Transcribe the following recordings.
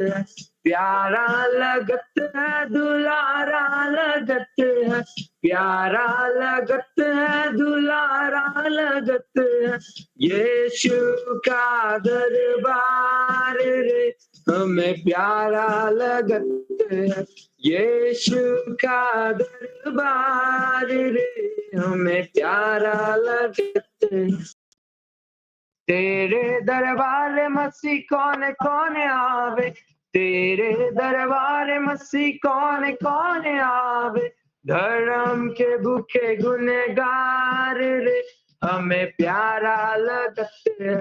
है, प्यारा लगत है, दुलारा लगत है, प्यारा लगत है, दुलारा लगत है, यीशु का दरबार रे हमें प्यारा लगत है, यीशु का दरबार रे हमें प्यारा लगत है। तेरे दरबार मसीह कौन कौन आवे, तेरे दरबार मसीह कौन कौन आवे, धर्म के भूखे गुनहगार रे हमें प्यारा लगत है,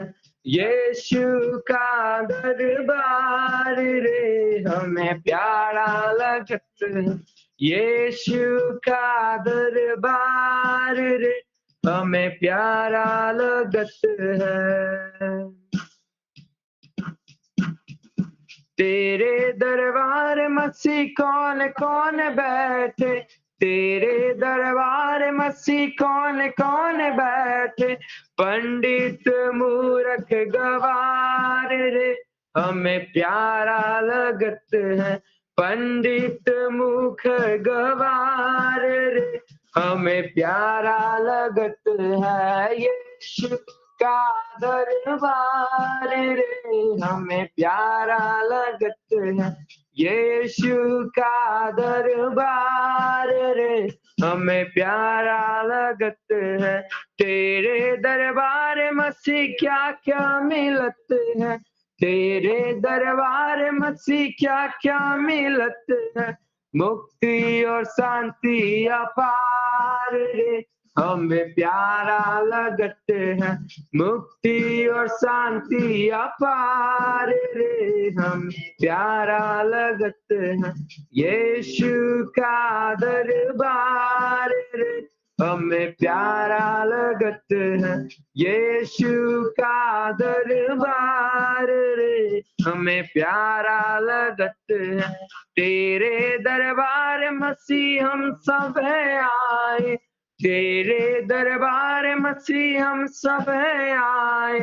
यीशु का दरबार रे हमें प्यारा लगत है, यीशु का दरबार रे हमें प्यारा लगत है। तेरे दरबार मसीह कौन कौन बैठे, तेरे दरबार मसीह कौन कौन बैठे, पंडित मूर्ख गवार रे हमें प्यारा लगत है, पंडित मूर्ख गवार रे हमें प्यारा लगत है, यीशु का दरबार रे हमें प्यारा लगत है, यीशु का दरबार रे हमें प्यारा लगत है। तेरे दरबार मसीह क्या क्या मिलत है, तेरे दरबार मसीह क्या क्या मिलत है, मुक्ति और शांति अपार रे हमें प्यारा लगत है, मुक्ति और शांति अपार रे हमें प्यारा लगत है, यीशु का दरबार रे हमें प्यारा लगत है, यीशु का दरबार रे हमें प्यारा लगत है। तेरे दरबार मसीह हम सब आए, तेरे दरबार मसीह हम सब आए,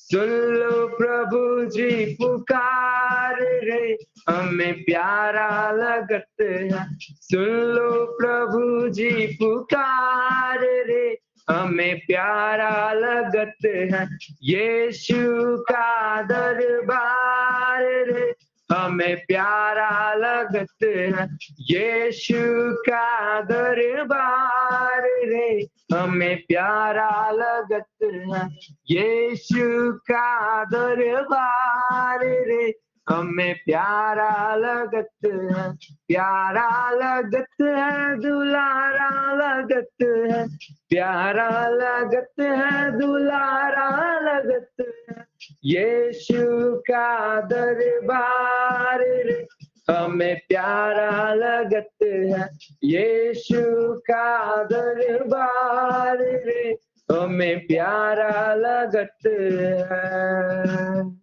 सुन लो प्रभु जी पुकार रे हमें प्यारा लगत है, सुन लो प्रभु जी पुकार रे हमें प्यारा लगत है, यीशु का दरबार रे हमें प्यारा लगत है, यीशु का दरबार रे हमें प्यारा लगत है, यीशु का दरबार रे हमें प्यारा लगत है, प्यारा लगत है, दुलारा लगत है, प्यारा लगत है, दुलारा लगत है, यीशु का दरबार रे हमें प्यारा लगत है, यीशु का दरबार रे हमें प्यारा लगत है।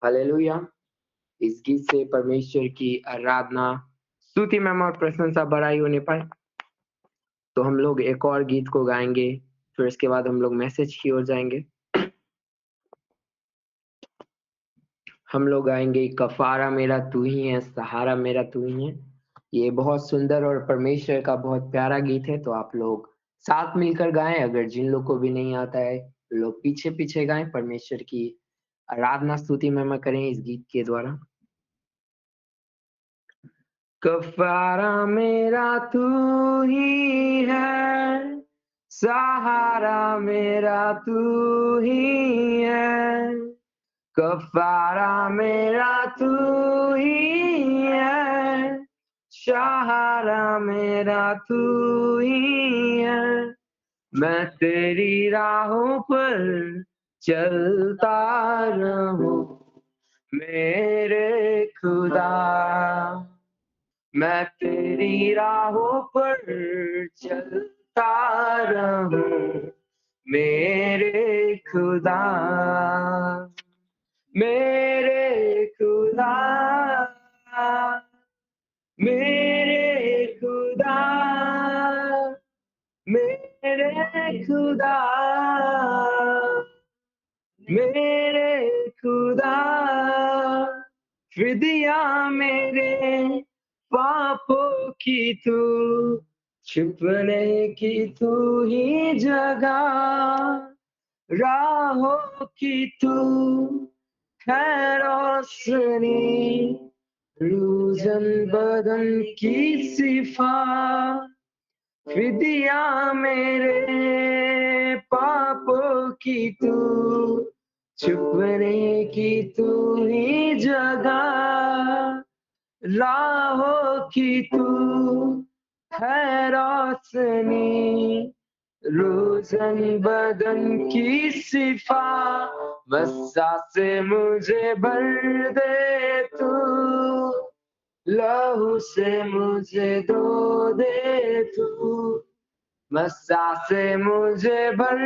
हालेलुया। इस गीत से परमेश्वर की आराधना, स्तुति, महिमा और प्रशंसा बढ़ाई होने पाए, तो हम लोग एक और गीत को गाएंगे, फिर इसके बाद हम लोग मैसेज की ओर जाएंगे। हम लोग गाएंगे कफारा मेरा तू ही है, सहारा मेरा तू ही है। ये बहुत सुंदर और परमेश्वर का बहुत प्यारा गीत है, तो आप लोग साथ मिलकर गाएं। अगर जिन लोग को भी नहीं आता है लोग पीछे पीछे गाएं, परमेश्वर की आराधना स्तुति महिमा करें इस गीत के द्वारा। कफारा मेरा तू ही है, सहारा मेरा तू ही है, कफारा मेरा तू ही है, सहारा मेरा तू ही है, मैं तेरी राहों पर चलता रहूं मेरे खुदा, मैं तेरी राहों पर चलता रहूं मेरे खुदा, मेरे खुदा, मेरे खुदा, मेरे खुदा, मेरे खुदा, विधिया मेरे पापों की तू, छुपने की तू ही जगह, राहों की तू है रोशनी, रूजन बदन की सिफा, विधिया मेरे पापों की तू, छुपने की तू ही जगह, राहों की तू है रोशनी, रोशन बदन की सिफा, मस्सा से मुझे भर दे तू, लहू से मुझे धो दे तू, मस्सा से मुझे भर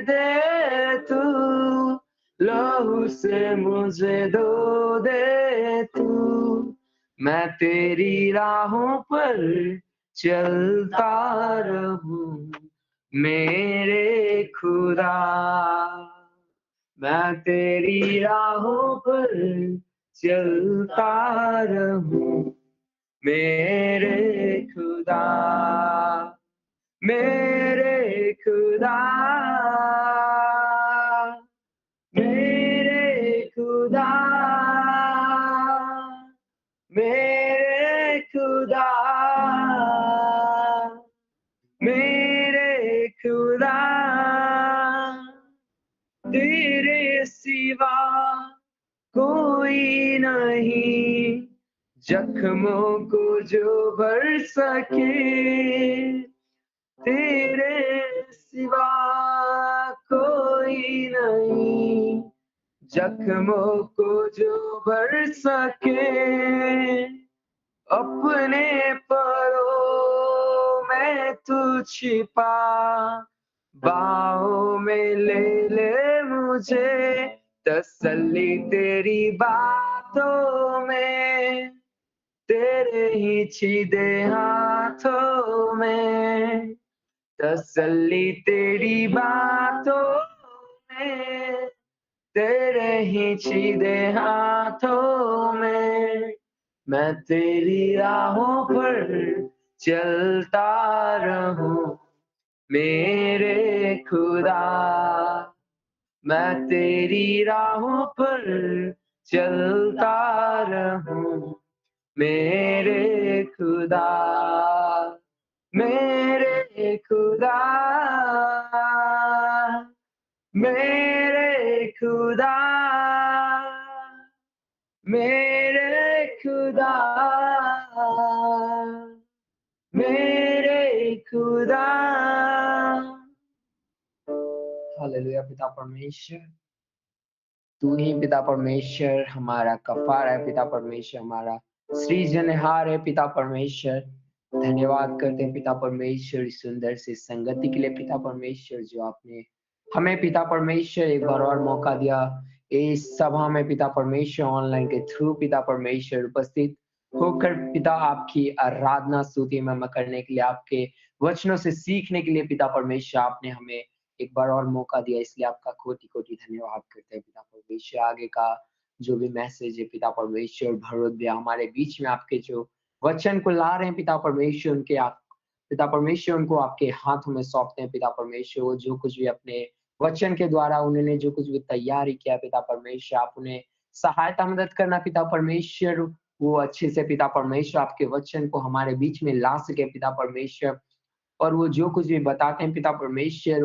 दे तू, लहू से मुझे धो दे तू, मैं तेरी राहों पर चलता रहूं मेरे खुदा, मैं तेरी राहों पर चलता रहूं मेरे खुदा, मेरे खुदा, मेरे खुदा, मेरे खुदा, मेरे खुदा, तेरे सिवा कोई नहीं, जख्मों को जो भर सके, तेरे सिवा कोई नहीं, जख्मों को जो भर सके, अपने परों में तू छिपा, बाहों में ले मुझे, तसल्ली तेरी बातों में, तेरे ही छीदे हाथों में, तसल्ली तेरी बातों में, तेरे ही छीदे हाथों में, मैं तेरी राहों पर चलता रहूं मेरे खुदा, मैं तेरी राहों पर चलता रहूं मेरे खुदा, मेरे खुदा, मेरे खुदा, मेरे खुदा, मेरे खुदा। हालेलुया पिता परमेश्वर, तू ही पिता परमेश्वर हमारा कफारा है, पिता परमेश्वर हमारा सृजनहार है, पिता परमेश्वर धन्यवाद करते हैं पिता परमेश्वर इस सुंदर से संगति के लिए, पिता परमेश्वर जो आपने हमें पिता परमेश्वर एक बार और मौका दिया इस सभा में, पिता परमेश्वर ऑनलाइन के थ्रू पिता परमेश्वर उपस्थित होकर पिता आपकी आराधना स्तुति महिमा करने के लिए, आपके वचनों से सीखने के लिए पिता परमेश्वर आपने हमें एक बार और मौका दिया, इसलिए आपका कोटि-कोटि धन्यवाद करते हैं पिता परमेश्वर। आगे का जो भी मैसेज है पिता परमेश्वर भरोत दिया हमारे बीच में, आपके जो वचन को ला रहे हैं पिता परमेश्वर, उनके आप पिता परमेश्वर उनको आपके हाथों में सौंपते हैं पिता परमेश्वर। वो जो कुछ भी अपने वचन के द्वारा उन्होंने जो कुछ भी तैयारी किया पिता परमेश्वर, आप उन्हें सहायता मदद करना पिता परमेश्वर, वो अच्छे से पिता परमेश्वर आपके वचन को हमारे बीच में ला सके पिता परमेश्वर। और वो जो कुछ भी बताते हैं पिता परमेश्वर,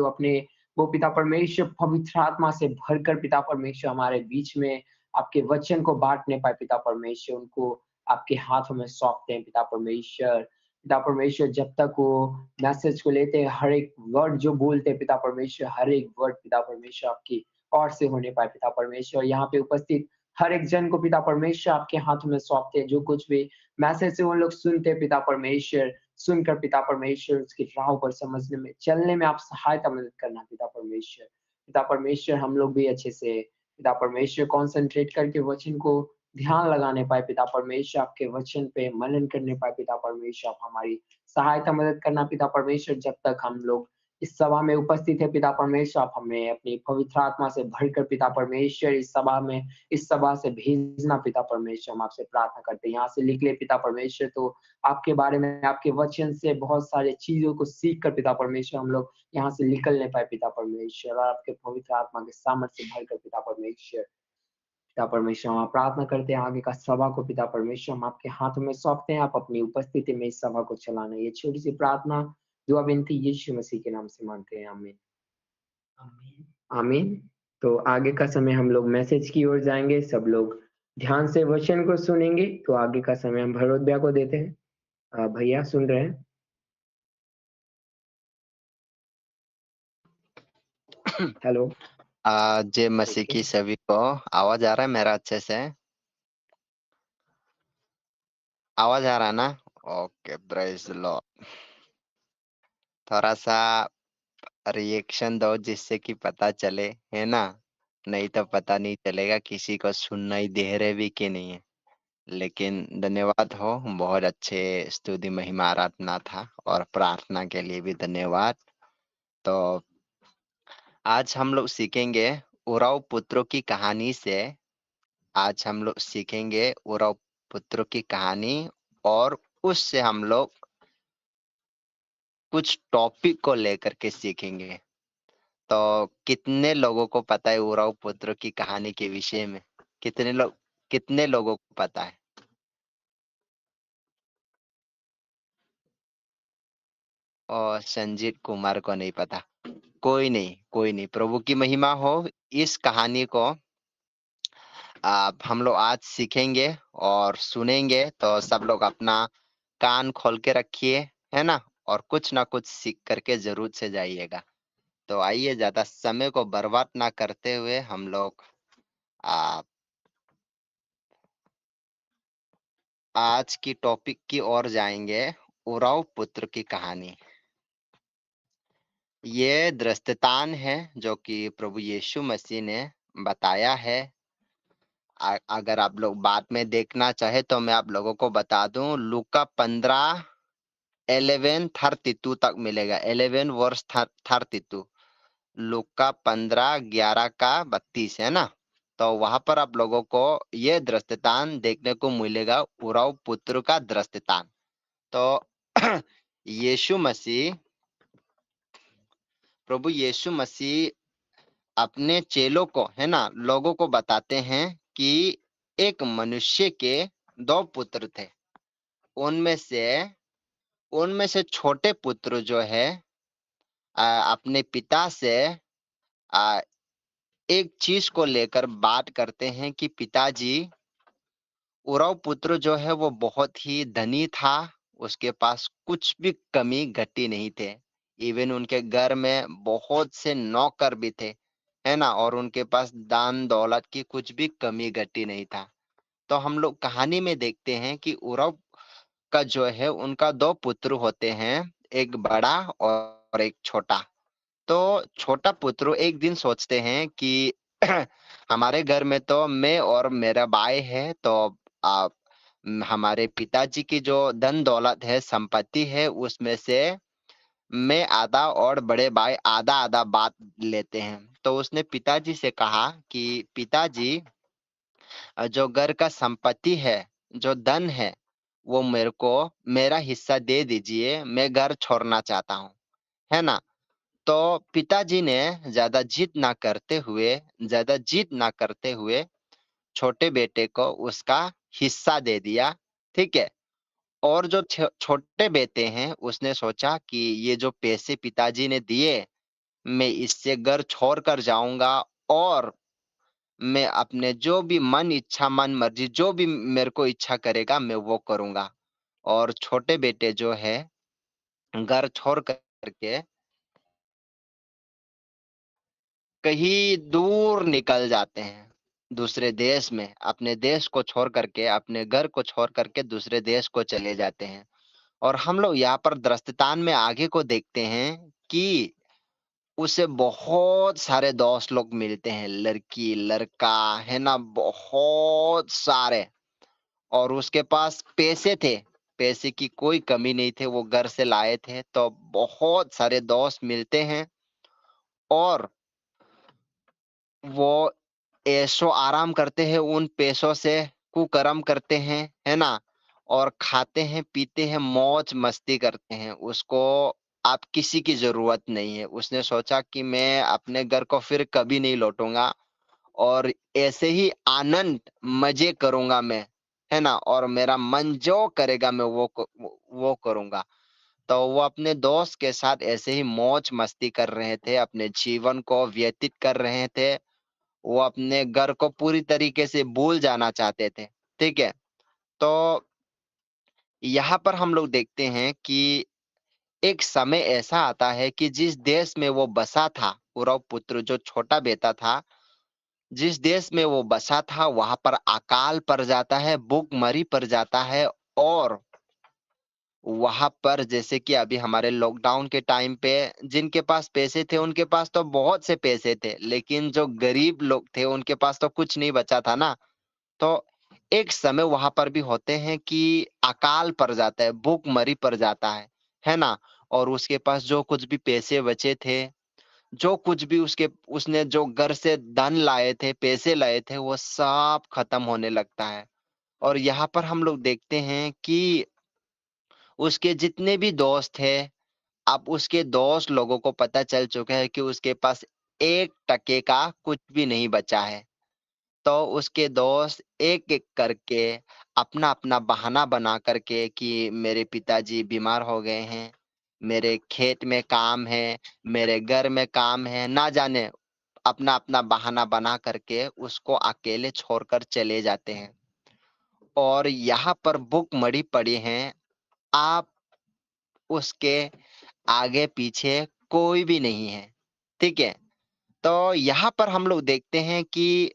वो पिता परमेश्वर पवित्र आत्मा से भरकर पिता परमेश्वर हमारे बीच में आपके वचन को बाँटने पाए पिता परमेश्वर, उनको आपके हाथों में सौंपते हैं पिता परमेश्वर। पिता परमेश्वर जब तक वो मैसेज को लेते हैं, हर एक वर्ड जो बोलते हैं पिता परमेश्वर, हर एक वर्ड पिता परमेश्वर आपकी ओर से होने पाए पिता परमेश्वर। यहाँ पे उपस्थित हर एक जन को पिता परमेश्वर आपके हाथों में सौंपते हैं, जो कुछ भी मैसेज से वो लोग सुनते हैं पिता परमेश्वर, सुनकर पिता परमेश्वर उसकी राह पर समझने में, चलने में आप सहायता मदद करना पिता परमेश्वर। पिता परमेश्वर हम लोग भी अच्छे से पिता परमेश्वर कॉन्संट्रेट करके वचन को ध्यान लगाने पाए पिता परमेश्वर, आपके वचन पे मनन करने पाए पिता परमेश्वर, आप हमारी सहायता मदद करना पिता परमेश्वर, जब तक हम लोग इस सभा में उपस्थित है पिता परमेश्वर, आप हमें अपनी पवित्र आत्मा से भरकर पिता परमेश्वर इस सभा से भेजना पिता परमेश्वर, हम आपसे प्रार्थना करते हैं। यहाँ से निकले पिता परमेश्वर तो आपके बारे में, आपके वचन से बहुत सारी चीज़ों को सीख कर पिता परमेश्वर हम लोग यहाँ से निकल नहीं पाए पिता परमेश्वर, और आपके पवित्र आत्मा के सामर्थ्य से भरकर पिता परमेश्वर। पिता परमेश्वर, हम प्रार्थना करते हैं आगे का सभा को पिता परमेश्वर हम आपके हाथों में सौंपते हैं, आप अपनी उपस्थिति में इस सभा को चलाना। ये छोटी सी प्रार्थना दुआ विनती यीशु मसीह के नाम से मांगते हैं, आमीन। आमीन। तो आगे का समय हम लोग मैसेज की ओर जाएंगे, सब लोग ध्यान से वचन को सुनेंगे। तो आगे का समय हम भरोत भैया को देते हैं। भैया सुन रहे हैं? हेलो। जय मसीह की सभी को। आवाज आ रहा है मेरा अच्छे से? आवाज आ रहा है ना? Okay, praise Lord. थोड़ा सा रिएक्शन दो जिससे कि पता चले, है ना? नहीं तो पता नहीं चलेगा किसी को सुनना दे रहे भी कि नहीं है। लेकिन धन्यवाद हो, बहुत अच्छे स्तुति महिमा आराधना था, और प्रार्थना के लिए भी धन्यवाद। तो आज हम लोग सीखेंगे उराव पुत्रों की कहानी से। आज हम लोग सीखेंगे उराव पुत्रों की कहानी, और उससे हम लोग कुछ टॉपिक को लेकर के सीखेंगे। तो कितने लोगों को पता है उराव पुत्रों की कहानी के विषय में? कितने लोगों को पता है? और संजीत कुमार को नहीं पता। कोई नहीं, प्रभु की महिमा हो। इस कहानी को हम लोग आज सीखेंगे और सुनेंगे, तो सब लोग अपना कान खोल के रखिए, है ना? और कुछ ना कुछ सीख करके जरूर से जाइएगा। तो आइए, ज्यादा समय को बर्बाद ना करते हुए हम लोग आज की टॉपिक की ओर जाएंगे। उराव पुत्र की कहानी। ये दृष्टांत है जो कि प्रभु यीशु मसीह ने बताया है। अगर आप लोग बाद में देखना चाहे तो मैं आप लोगों को बता दूं, लूका 15:11-32 तक मिलेगा। 11 वर्ष 32, लूका 15:11 का 32, है ना? तो वहां पर आप लोगों को ये दृष्टांत देखने को मिलेगा, उराव पुत्र का दृष्टांत। तो यीशु मसीह, प्रभु यीशु मसीह अपने चेलों को, है ना, लोगों को बताते हैं कि एक मनुष्य के 2 पुत्र थे। उनमें से छोटे पुत्र जो है अपने पिता से एक चीज को लेकर बात करते हैं कि पिताजी, उराव पुत्र जो है वो बहुत ही धनी था, उसके पास कुछ भी कमी घटी नहीं थे। इवन उनके घर में बहुत से नौकर भी थे, है ना? और उनके पास दान दौलत की कुछ भी कमी घटी नहीं था। तो हम लोग कहानी में देखते हैं कि उराव का जो है उनका 2 पुत्र होते हैं, एक बड़ा और एक छोटा। तो छोटा पुत्र एक दिन सोचते हैं कि हमारे घर में तो मैं और मेरा भाई है, तो आप हमारे पिताजी की जो धन दौलत है, संपत्ति है, उसमें से मैं आधा और बड़े भाई आधा आधा बात लेते हैं। तो उसने पिताजी से कहा कि पिताजी, जो घर का संपत्ति है, जो धन है, वो मेरे को मेरा हिस्सा दे दीजिए, मैं घर छोड़ना चाहता हूँ, है ना? तो पिताजी ने ज्यादा जिद ना करते हुए छोटे बेटे को उसका हिस्सा दे दिया, ठीक है? और जो छोटे बेटे हैं, उसने सोचा कि ये जो पैसे पिताजी ने दिए, मैं इससे घर छोड़ कर जाऊंगा, और मैं अपने जो भी मन मर्जी, जो भी मेरे को इच्छा करेगा, मैं वो करूंगा। और छोटे बेटे जो है घर छोड़ करके कहीं दूर निकल जाते हैं, दूसरे देश में। अपने देश को छोड़ करके, अपने घर को छोड़ करके दूसरे देश को चले जाते हैं। और हम लोग यहाँ पर दृष्टांत में आगे को देखते हैं कि उसे बहुत सारे दोस्त लोग मिलते हैं, लड़की लड़का, है ना, बहुत सारे। और उसके पास पैसे थे, पैसे की कोई कमी नहीं थे, वो घर से लाए थे। तो बहुत सारे दोस्त मिलते हैं और वो ऐशो आराम करते हैं, उन पैसों से कुकर्म करते हैं, है ना? और खाते हैं, पीते हैं, मौज मस्ती करते हैं। उसको आप किसी की जरूरत नहीं है। उसने सोचा कि मैं अपने घर को फिर कभी नहीं लौटूंगा और ऐसे ही आनंद मजे करूंगा मैं, है ना? और मेरा मन जो करेगा मैं वो करूंगा। तो वो अपने दोस्त के साथ ऐसे ही मौज मस्ती कर रहे थे, अपने जीवन को व्यतीत कर रहे थे। वो अपने घर को पूरी तरीके से भूल जाना चाहते थे। ठीक है? तो यहाँ पर हम लोग देखते हैं कि एक समय ऐसा आता है कि जिस देश में वो बसा था, उरव पुत्र जो छोटा बेटा था, जिस देश में वो बसा था वहां पर अकाल पड़ जाता है, भूखमरी पड़ जाता है। और वहां पर जैसे कि अभी हमारे लॉकडाउन के टाइम पे जिनके पास पैसे थे उनके पास तो बहुत से पैसे थे, लेकिन जो गरीब लोग थे उनके पास तो कुछ नहीं बचा था ना। तो एक समय वहां पर भी होते हैं कि अकाल पड़ जाता है, भूखमरी पड़ जाता है ना? और उसके पास जो कुछ भी पैसे बचे थे, जो कुछ भी उसने जो घर से धन लाए थे, पैसे लाए थे, वो सब खत्म होने लगता है। और यहाँ पर हम लोग देखते हैं कि उसके जितने भी दोस्त थे, अब उसके दोस्त लोगों को पता चल चुका है कि उसके पास 1 टके का कुछ भी नहीं बचा है। तो उसके दोस्त एक-एक करके अपना-अपना बहाना बना करके कि मेरे पिताजी बीमार हो गए हैं, मेरे खेत में काम है, मेरे घर में काम है, ना जाने अपना-अपना बहाना बना करके उसको अकेले छोड़कर चले जाते हैं। और यहाँ पर भूखमरी पड़ी हैं, आप उसके आगे-पीछे कोई भी नहीं है। ठीक है? तो यहाँ पर हम लोग देखते हैं कि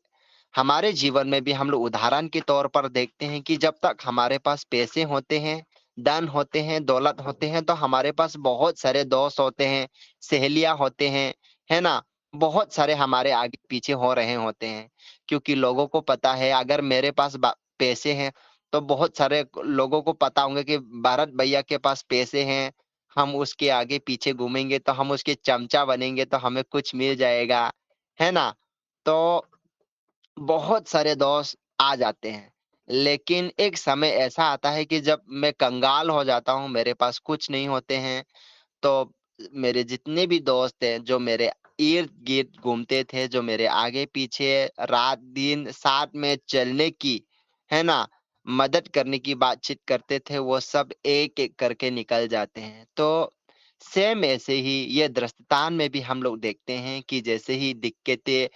हमारे जीवन में भी हम लोग उदाहरण के तौर पर देखते हैं कि जब तक हमारे पास पैसे होते हैं, धन होते हैं, दौलत होते हैं, तो हमारे पास बहुत सारे दोस्त होते हैं, सहेलियाँ होते हैं, है ना? बहुत सारे हमारे आगे-पीछे हो रहे होते हैं। क्योंकि लोगों को पता है अगर मेरे पास पैसे हैं, तो बहुत सारे लोगों को पता होंगे कि भारत भैया के पास पैसे हैं, हम उसके आगे-पीछे घूमेंगे तो हम उसके चमचा बनेंगे तो हमें कुछ मिल जाएगा, है ना? तो बहुत सारे दोस्त आ जाते हैं। लेकिन एक समय ऐसा आता है कि जब मैं कंगाल हो जाता हूँ, मेरे पास कुछ नहीं होते हैं, तो मेरे जितने भी दोस्त हैं, जो मेरे इर्द-गिर्द घूमते थे, जो मेरे आगे-पीछे रात-दिन साथ में चलने की, है ना? मदद करने की बातचीत करते थे, वो सब एक-एक करके निकल जाते हैं। तो सेम ऐसे ही ये दृष्टांत में भी हम लोग देखते हैं कि जैसे ही दिक्कतें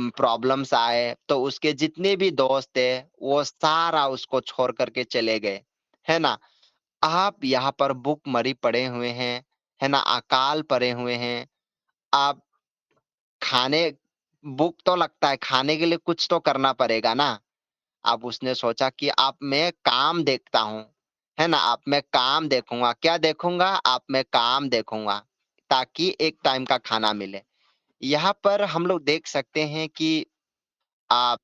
प्रॉब्लम्स आए, तो उसके जितने भी दोस्त थे, वो सारा उसको छोड़ कर के चले गए, है ना? आप यहाँ पर भूखमरी पड़े हुए हैं, है ना? अकाल पड़े हुए हैं। आप खाने भूख तो लगता है, खाने के लिए कुछ तो करना पड़ेगा ना? अब उसने सोचा कि अब मैं काम देखता हूँ, है ना? अब मैं काम देखूँगा, क्या देखूँगा? अब मैं काम देखूँगा, ताकि एक टाइम का खाना मिले। यहाँ पर हम लोग देख सकते हैं कि आप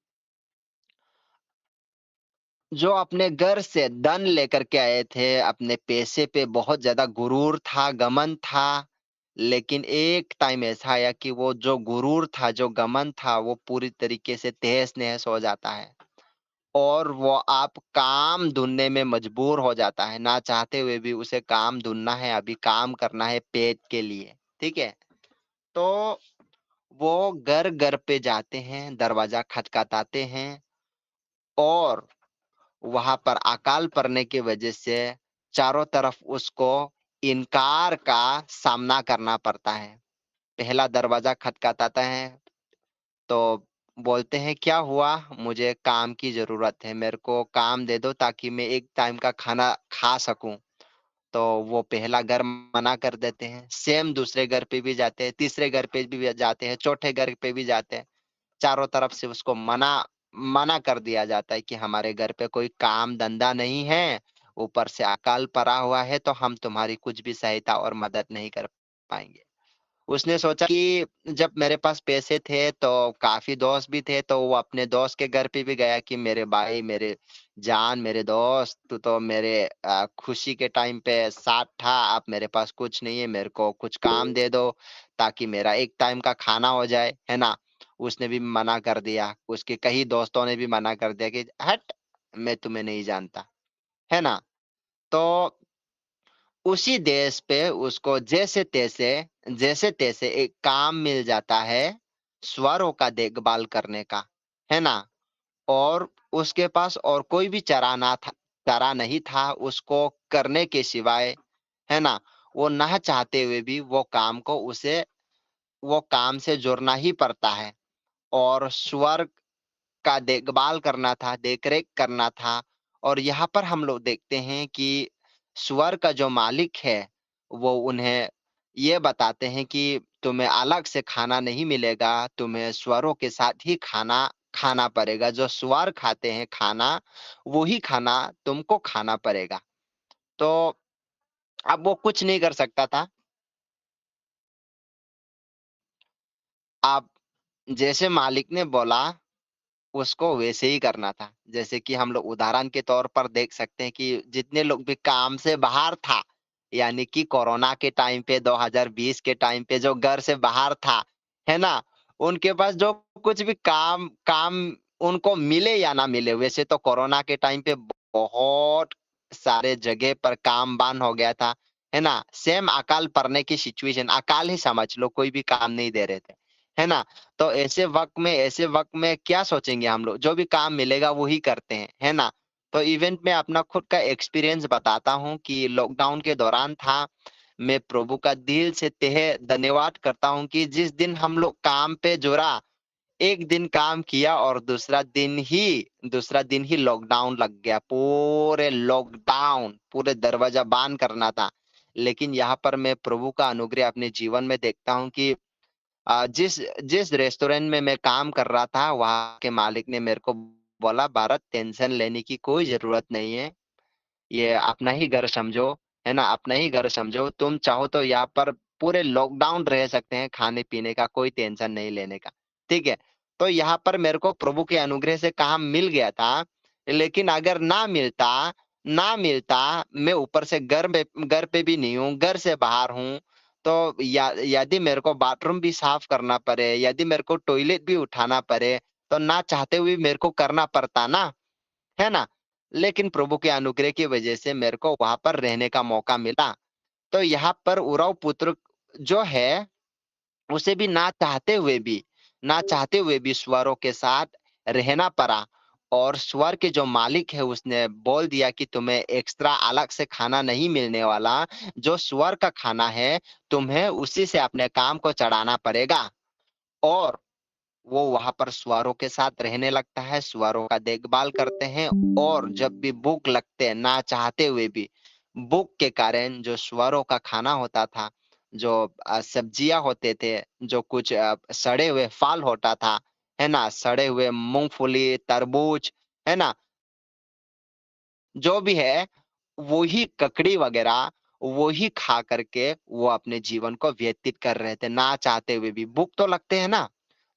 जो अपने घर से धन लेकर के आए थे, अपने पैसे पे बहुत ज़्यादा गुरूर था, घमंड था, लेकिन एक टाइम ऐसा आया कि वो जो गुरूर था, जो घमंड था, वो पूरी तरीके से तहस-नहस हो जाता है और वो आप काम ढूँढने में मजबूर हो जाता है, ना चाहते हुए भी उसे काम ढूँढना है, अभी काम करना है पेट के लिए, ठीक है? तो वो घर-घर पे जाते हैं, दरवाज़ा खटखटाते हैं और वहां पर अकाल पड़ने की वजह से चारों तरफ उसको इनकार का सामना करना पड़ता है। पहला दरवाजा खटखटाता है तो बोलते हैं क्या हुआ? मुझे काम की ज़रूरत है, मेरे को काम दे दो ताकि मैं एक टाइम का खाना खा सकूँ। तो वो पहला घर मना कर देते हैं, सेम दूसरे घर पे भी जाते हैं, तीसरे घर पे भी जाते हैं, चौथे घर पे भी जाते हैं। चारों तरफ से उसको मना मना कर दिया जाता है कि हमारे घर पे कोई काम-धंधा नहीं है, ऊपर से अकाल पड़ा हुआ है, तो हम तुम्हारी कुछ भी सहायता और मदद नहीं कर पाएँगे। उसने सोचा कि जब मेरे पास पैसे थे तो काफी दोस्त भी थे, तो वो अपने दोस्त के घर पे भी गया कि मेरे भाई, मेरे जान, मेरे दोस्त, तू तो मेरे खुशी के टाइम पे साथ था, अब मेरे पास कुछ नहीं है, मेरे को कुछ काम दे दो ताकि मेरा एक टाइम का खाना हो जाए, है ना। उसने भी मना कर दिया, उसके कई दोस्तों ने भी मना कर दिया कि हट, मैं तुम्हें नहीं जानता, है ना। तो उसी देश पे उसको जैसे तैसे एक काम मिल जाता है, स्वरों का देखभाल करने का, है ना। और उसके पास और कोई भी चारा नहीं था उसको करने के सिवाय, है ना। वो ना चाहते हुए भी वो काम से जुड़ना ही पड़ता है। और स्वर का देखभाल करना था, देखरेख करना था। और यहाँ पर हम लोग देखते हैं कि स्वर का जो मालिक है, वो उन्हें ये बताते हैं कि तुम्हें अलग से खाना नहीं मिलेगा, तुम्हें स्वरों के साथ ही खाना खाना पड़ेगा। जो स्वर खाते हैं खाना, वो ही खाना तुमको खाना पड़ेगा। तो अब वो कुछ नहीं कर सकता था। अब जैसे मालिक ने बोला, उसको वैसे ही करना था। जैसे कि हम लोग उदाहरण के तौर पर देख सकते हैं कि जितने लोग भी काम से बाहर था, यानी कि कोरोना के टाइम पे 2020 के टाइम पे जो घर से बाहर था, है ना, उनके पास जो कुछ भी काम काम उनको मिले या ना मिले, वैसे तो कोरोना के टाइम पे बहुत सारे जगह पर काम बंद हो गया था, है ना। सेम अकाल पड़ने की सिचुएशन, अकाल ही समझ लो, कोई भी काम नहीं दे रहे थे, है ना। तो ऐसे वक्त में क्या सोचेंगे हम लोग, जो भी काम मिलेगा वो ही करते हैं, है ना। तो इवेंट में अपना खुद का एक्सपीरियंस बताता हूँ कि लॉकडाउन के दौरान था। मैं प्रभु का दिल से तहे धन्यवाद करता हूँ कि जिस दिन हम लोग काम पे जुड़ा, एक दिन काम किया और दूसरा दिन ही लॉकडाउन लग गया। पूरे लॉकडाउन, पूरे दरवाजा बंद करना था। लेकिन यहाँ पर मैं प्रभु का अनुग्रह अपने जीवन में देखता हूँ कि जिस जिस रेस्टोरेंट में मैं काम कर रहा था, वहाँ के मालिक ने मेरे को बोला, भारत, टेंशन लेने की कोई जरूरत नहीं है, ये अपना ही घर समझो, है ना, अपना ही घर समझो। तुम चाहो तो यहाँ पर पूरे लॉकडाउन रह सकते हैं, खाने पीने का कोई टेंशन नहीं लेने का, ठीक है। तो यहाँ पर मेरे को प्रभु के अनुग्रह से काम मिल गया था। लेकिन अगर ना मिलता, मैं ऊपर से घर पे भी नहीं हूँ, घर से बाहर हूँ। तो यदि मेरे को बाथरूम भी साफ करना पड़े, यदि मेरे को टॉयलेट भी उठाना पड़े, तो ना चाहते हुए मेरे को करना पड़ता ना, है ना। लेकिन प्रभु के अनुग्रह की वजह से मेरे को वहां पर रहने का मौका मिला। तो यहाँ पर उराव पुत्र जो है, उसे भी ना चाहते हुए भी स्वरों के साथ रहना पड़ा। और स्वर के जो मालिक है, उसने बोल दिया कि तुम्हें एक्स्ट्रा अलग से खाना नहीं मिलने वाला, जो स्वर का खाना है, तुम्हें उसी से अपने काम को चढ़ाना पड़ेगा। और वो वहां पर सुअरों के साथ रहने लगता है, सुअरों का देखभाल करते हैं। और जब भी भूख लगते हैं, ना चाहते हुए भी, भूख के कारण जो सुअरों का खाना होता था, जो सब्जियां होते थे, जो कुछ सड़े हुए फल होता था, है ना, सड़े हुए मूंगफली, तरबूज, है ना, जो भी है, वो ही ककड़ी वगैरह, वो ही खा करके वो अपने जीवन को व्यतीत कर रहे थे, ना चाहते हुए भी। भूख तो लगते हैं ना,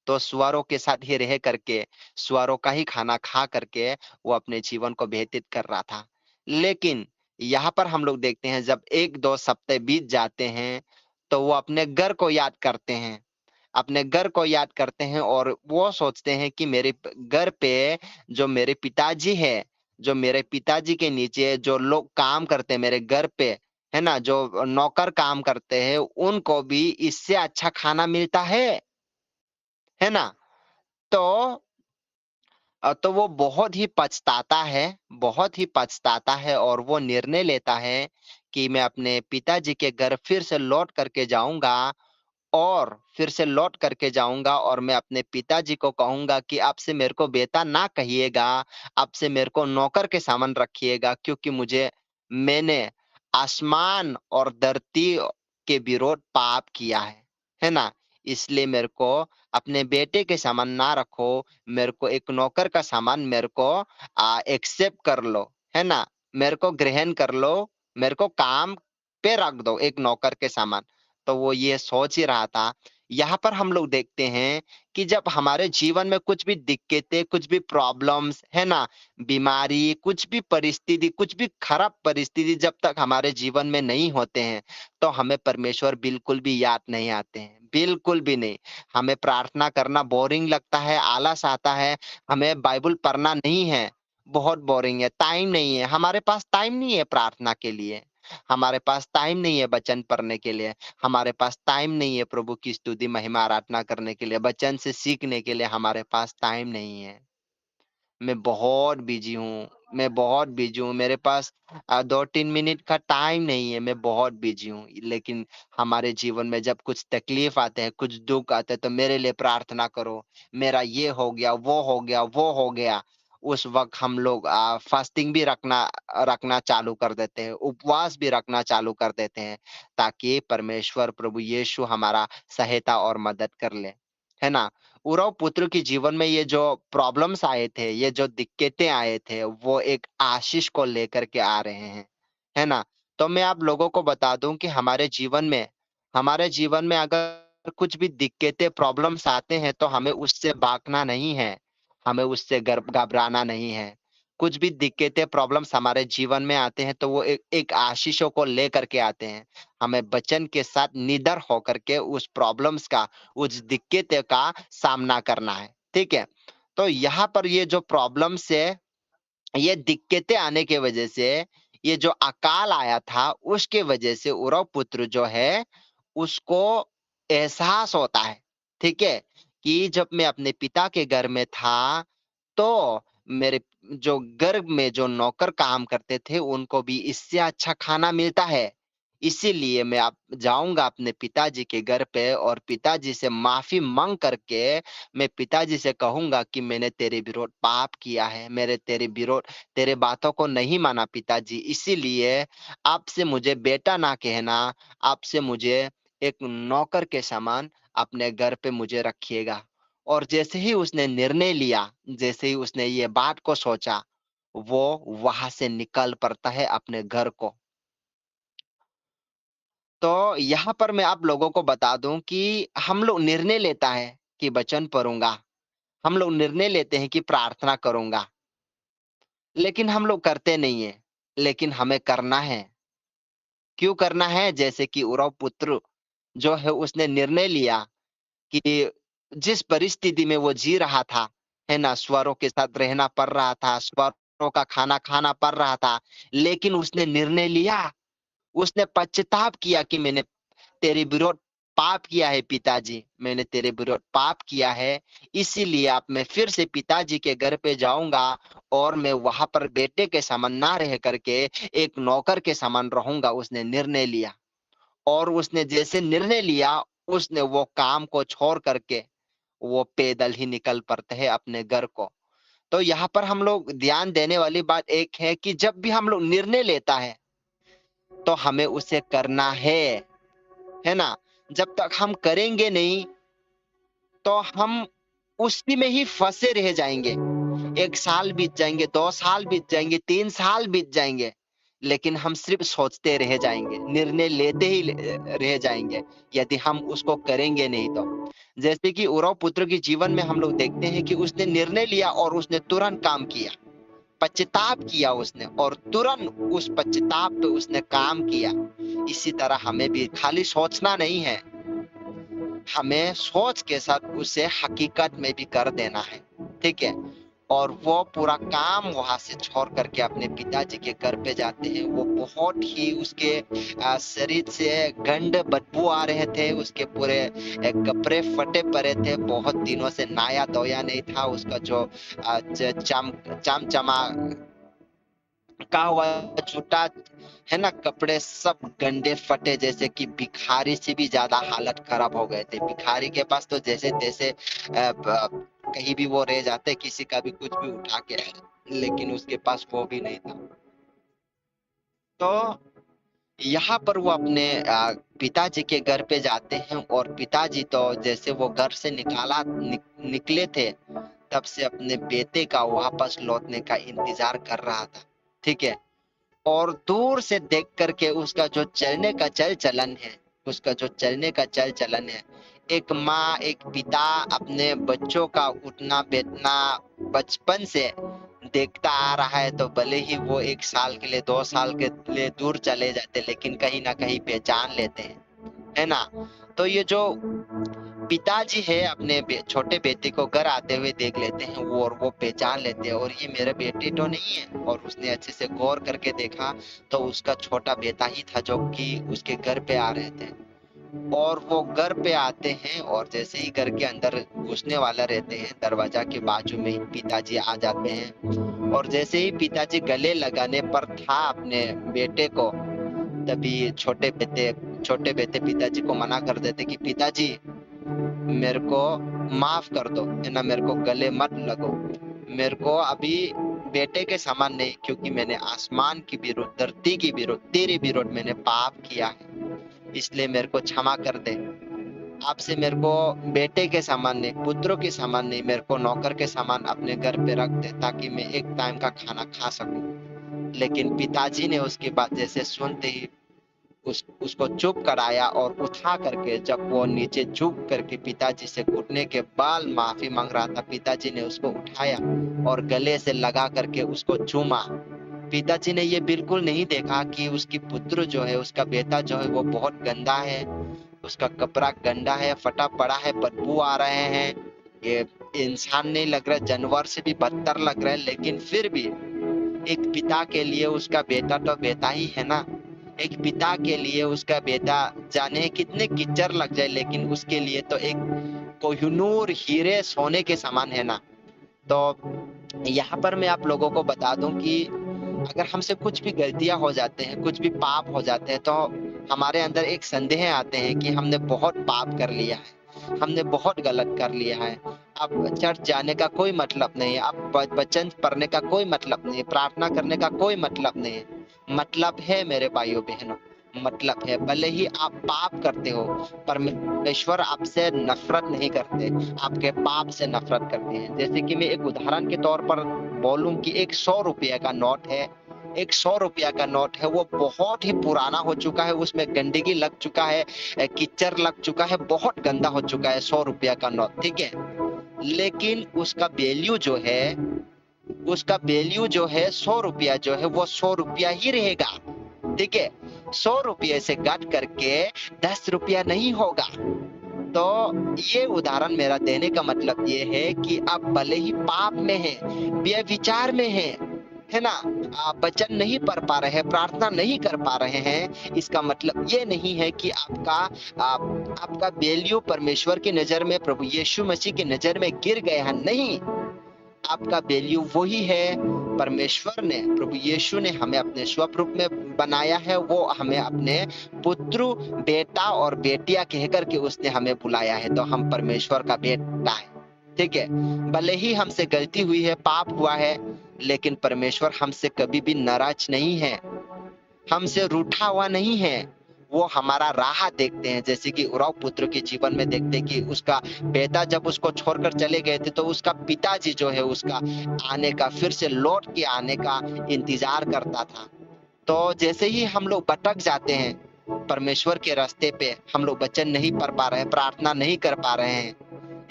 तो सुअरों के साथ ही रह करके, सुअरों का ही खाना खा करके वो अपने जीवन को व्यतीत कर रहा था। लेकिन यहाँ पर हम लोग देखते हैं, जब 1-2 सप्ताह बीत जाते हैं, तो वो अपने घर को याद करते हैं और वो सोचते हैं कि मेरे घर पे जो मेरे पिताजी है, जो मेरे पिताजी के नीचे जो लोग काम करते हैं मेरे घर पे, है ना, जो नौकर काम करते हैं, उनको भी इससे अच्छा खाना मिलता है ना। तो तो वो बहुत ही पछताता है और वो निर्णय लेता है कि मैं अपने पिताजी के घर फिर से लौट करके जाऊंगा और मैं अपने पिताजी को कहूंगा कि अब से मेरे को बेटा ना कहिएगा, अब से मेरे को नौकर के सामने रखिएगा, क्योंकि मैंने आसमान और धरती के विरोध पाप किया है ना। इसलिए मेरे को अपने बेटे के सामान ना रखो, मेरे को एक नौकर का सामान मेरे को एक्सेप्ट कर लो, है ना, मेरे को ग्रहण कर लो, मेरे को काम पे रख दो एक नौकर के सामान। तो वो ये सोच ही रहा था। यहाँ पर हम लोग देखते हैं कि जब हमारे जीवन में कुछ भी दिक्कतें, कुछ भी प्रॉब्लम्स, है ना, बीमारी, कुछ भी परिस्थिति, कुछ भी खराब परिस्थिति जब तक हमारे जीवन में नहीं होते हैं, तो हमें परमेश्वर बिल्कुल भी याद नहीं आते हैं, बिल्कुल भी नहीं। हमें प्रार्थना करना बोरिंग लगता है, आलस आता है, हमें बाइबल पढ़ना नहीं है, बहुत बोरिंग है, टाइम नहीं है, हमारे पास टाइम नहीं है प्रार्थना के लिए, हमारे पास टाइम नहीं है वचन पढ़ने के लिए, हमारे पास टाइम नहीं है प्रभु की स्तुति महिमा आराधना करने के लिए, वचन से सीखने के लिए हमारे पास टाइम नहीं है। मैं बहुत बिजी हूँ, मैं बहुत बिजी हूँ, मेरे पास 2-3 मिनट का टाइम नहीं है, मैं बहुत बिजी हूँ। लेकिन हमारे जीवन में जब कुछ तकलीफ आते हैं, कुछ दुख आते हैं, तो मेरे लिए प्रार्थना करो, मेरा ये हो गया, वो हो गया, वो हो गया। उस वक्त हम लोग फास्टिंग भी रखना रखना चालू कर देते हैं, उपवास भी रखना चालू कर देते हैं, ताकि परमेश्वर प्रभु यीशु हमारा सहायता और मदद कर ले, है ना। उराव पुत्र के जीवन में ये जो प्रॉब्लम्स आए थे, ये जो दिक्कतें आए थे, वो एक आशीष को लेकर के आ रहे हैं, है ना। तो मैं आप लोगों को बता दूं कि हमारे जीवन में अगर कुछ भी दिक्कतें, प्रॉब्लम्स आते हैं, तो हमें उससे भागना नहीं है, हमें उससे घबराना नहीं है। कुछ भी दिक्कतें, प्रॉब्लम्स हमारे जीवन में आते हैं, तो वो एक आशीषों को लेकर के आते हैं। हमें वचन के साथ निडर होकर के उस प्रॉब्लम्स का, उस दिक्कत का सामना करना है, ठीक है। तो यहाँ पर ये जो प्रॉब्लम्स है, ये दिक्कतें आने के वजह से, ये जो अकाल आया था उसके वजह से उराव पुत्र जो है उसको एहसास होता है, ठीक है, कि जब मैं अपने पिता के घर में था, तो मेरे जो घर में जो नौकर काम करते थे उनको भी इससे अच्छा खाना मिलता है। इसीलिए मैं आप जाऊंगा अपने पिताजी के घर पे और पिताजी से माफी मांग करके मैं पिताजी से कहूंगा कि मैंने तेरे विरोध पाप किया है, मेरे तेरे विरोध, तेरे बातों को नहीं माना पिताजी, इसीलिए आपसे मुझे बेटा ना कहना, आपसे मुझे एक नौकर के समान अपने घर पे मुझे रखिएगा। और जैसे ही उसने निर्णय लिया, जैसे ही उसने ये बात को सोचा, वो वहां से निकल पड़ता है अपने घर को। तो यहाँ पर मैं आप लोगों को बता दूं कि हम लोग निर्णय लेता है कि वचन पढ़ूंगा, हम लोग निर्णय लेते हैं कि प्रार्थना करूंगा, लेकिन हम लोग करते नहीं है। लेकिन हमें करना है। क्यों करना है? जैसे कि उराव पुत्र जो है उसने निर्णय लिया कि जिस परिस्थिति में वो जी रहा था, है ना, स्वरों के साथ रहना पड़ रहा था, स्वरों का खाना खाना पड़ रहा था, लेकिन उसने निर्णय लिया, उसने पश्चाताप किया कि मैंने तेरे विरोध पाप किया है पिताजी, मैंने तेरे विरोध पाप किया है, इसीलिए अब मैं फिर से पिताजी के घर पे जाऊंगा और मैं वहां पर बेटे के समान ना रह करके एक नौकर के समान रहूंगा। उसने निर्णय लिया, और उसने जैसे निर्णय लिया, उसने वो काम को छोड़ करके वो पैदल ही निकल पड़ते हैं अपने घर को। तो यहाँ पर हम लोग ध्यान देने वाली बात एक है कि जब भी हम लोग निर्णय लेता है तो हमें उसे करना है ना। जब तक हम करेंगे नहीं तो हम उसी में ही फंसे रह जाएंगे। 1 साल बीत जाएंगे, 2 साल बीत जाएंगे, 3 साल बीत जाएंगे, लेकिन हम सिर्फ सोचते रह जाएंगे, निर्णय लेते ही रह जाएंगे, यदि हम उसको करेंगे नहीं तो। जैसे कि उराव पुत्र के जीवन में हम लोग देखते हैं कि उसने निर्णय लिया और उसने तुरंत काम किया, पश्चाताप किया उसने, और तुरंत उस पश्चाताप पे उसने काम किया। इसी तरह हमें भी खाली सोचना नहीं है, हमें सोच के साथ उसे हकीकत में भी कर देना है, ठीक है। और वो पूरा काम वहां से छोड़ करके अपने पिताजी के घर पे जाते हैं। वो बहुत ही उसके शरीर से गंध बदबू आ रहे थे, उसके पूरे कपड़े फटे पड़े थे, बहुत दिनों से नया धोया नहीं था, उसका जो चमचमा का हुआ जूता, है ना, कपड़े सब गंदे फटे, जैसे कि भिखारी से भी ज्यादा हालत खराब हो गए थे। भिखारी के पास तो जैसे तैसे कहीं भी वो रह जाते, किसी का भी कुछ भी उठा के, लेकिन उसके पास वो भी नहीं था। तो यहाँ पर वो अपने पिताजी के घर पे जाते हैं, और पिताजी तो जैसे वो घर से निकले थे, तब से अपने बेटे का वापस लौटने का इंतजार कर रहा था, ठीक है। और दूर से देख करके उसका जो चलने का चल चलन है, उसका जो चलने का चल चलन है, एक माँ एक पिता अपने बच्चों का उठना बैठना बचपन से देखता आ रहा है, तो भले ही वो 1 साल के लिए 2 साल के लिए दूर चले जाते, लेकिन कहीं ना कहीं पहचान लेते हैं, है ना। तो ये जो पिताजी है अपने छोटे बेटे को घर आते हुए देख लेते हैं वो, और वो पहचान लेते हैं और ये मेरे बेटे तो नहीं है। और उसने अच्छे से गौर करके देखा तो उसका छोटा बेटा ही था जो कि उसके घर पे आ रहे थे। और वो घर पे आते हैं और जैसे ही घर के अंदर घुसने वाला रहते हैं, दरवाजा के बाजू में ही पिताजी आ जाते हैं। और जैसे ही पिताजी गले लगाने पर था अपने बेटे को, तभी छोटे बेटे पिताजी को मना कर देते कि पिताजी मेरे को माफ कर दो, है ना, मेरे को गले मत लगो, मेरे को अभी बेटे के समान नहीं, क्योंकि मैंने आसमान की विरुद्ध, धरती की विरुद्ध, तेरे विरुद्ध मैंने पाप किया है, इसलिए मेरे को क्षमा कर दे। आपसे मेरे को बेटे के समान नहीं, पुत्रों के समान नहीं, मेरे को नौकर के समान अपने घर पे रख दे ताकि मैं एक टाइम का खाना खा सकूं। लेकिन पिताजी ने उसकी बात जैसे सुनते ही उसको चुप कराया और उठा करके, जब वो नीचे झुक करके पिताजी से घुटने के बाल माफी मांग रहा था, पिताजी ने उसको उठाया और गले से लगा करके उसको चूमा। पिताजी ने ये बिल्कुल नहीं देखा कि उसकी पुत्र जो है, उसका बेटा जो है वो बहुत गंदा है, उसका कपड़ा गंदा है, फटा पड़ा है, बदबू आ रहे हैं, ये इंसान नहीं लग रहा, जानवर से भी बदतर लग रहा है, लेकिन फिर भी एक पिता के लिए उसका बेटा तो बेटा ही है ना। एक पिता के लिए उसका बेटा जाने कितने कीचड़ लग जाए, लेकिन उसके लिए तो एक कोहिनूर हीरे सोने के समान है ना। तो यहाँ पर मैं आप लोगों को बता दूं कि अगर हमसे कुछ भी गलतियां हो जाते हैं, कुछ भी पाप हो जाते हैं, तो हमारे अंदर एक संदेह आते हैं कि हमने बहुत पाप कर लिया है, हमने बहुत गलत कर लिया है। अब चर्च जाने का कोई मतलब नहीं है, अब वचन पढ़ने का कोई मतलब नहीं है, प्रार्थना करने का कोई मतलब नहीं है। मतलब है मेरे भाइयों बहनों, मतलब है, भले ही आप पाप करते हो, परमेश्वर आपसे नफरत नहीं करते, आपके पाप से नफरत करते हैं। जैसे कि मैं एक उदाहरण के तौर पर बोलूं कि एक 100 रुपये का नोट है, एक 100 रुपया का नोट है, वो बहुत ही पुराना हो चुका है, उसमें गंदगी लग चुका है, कीचड़ लग चुका है, बहुत गंदा हो चुका है 100 रुपया का नोट, ठीक है। लेकिन उसका वैल्यू जो है, उसका वैल्यू जो है 100 रुपया जो है वो 100 रुपया ही रहेगा, ठीक है। 100 रुपये से घट करके 10 रुपया नहीं होगा। तो ये उदाहरण मेरा देने का मतलब ये है कि आप भले ही पाप में है, व्यभिचार में है ना, आप वचन नहीं पढ़ पा रहे हैं, प्रार्थना नहीं कर पा रहे हैं, इसका मतलब ये नहीं है कि आपका वैल्यू परमेश्वर की नजर में, प्रभु यीशु मसीह की नजर में गिर गया है, नहीं। आपका वैल्यू वही है, परमेश्वर ने, प्रभु यीशु ने हमें अपने स्वरूप में बनाया है, वो हमें अपने पुत्र, बेटा और बेटिया कह करके उसने हमें बुलाया है, तो हम परमेश्वर का बेटा है, ठीक है। भले ही हमसे गलती हुई है, पाप हुआ है, लेकिन परमेश्वर हमसे कभी भी नाराज नहीं है, हमसे रूठा हुआ नहीं है। वो हमारा राह देखते हैं, जैसे कि उराव पुत्र के जीवन में देखते हैं कि उसका बेटा जब उसको छोड़कर चले गए थे, तो उसका पिताजी जो है उसका आने का, फिर से लौट के आने का इंतजार करता था। तो जैसे ही हम लोग भटक जाते हैं परमेश्वर के रास्ते पे, हम लोग वचन नहीं पढ़ पा रहे हैं, प्रार्थना नहीं कर पा रहे हैं,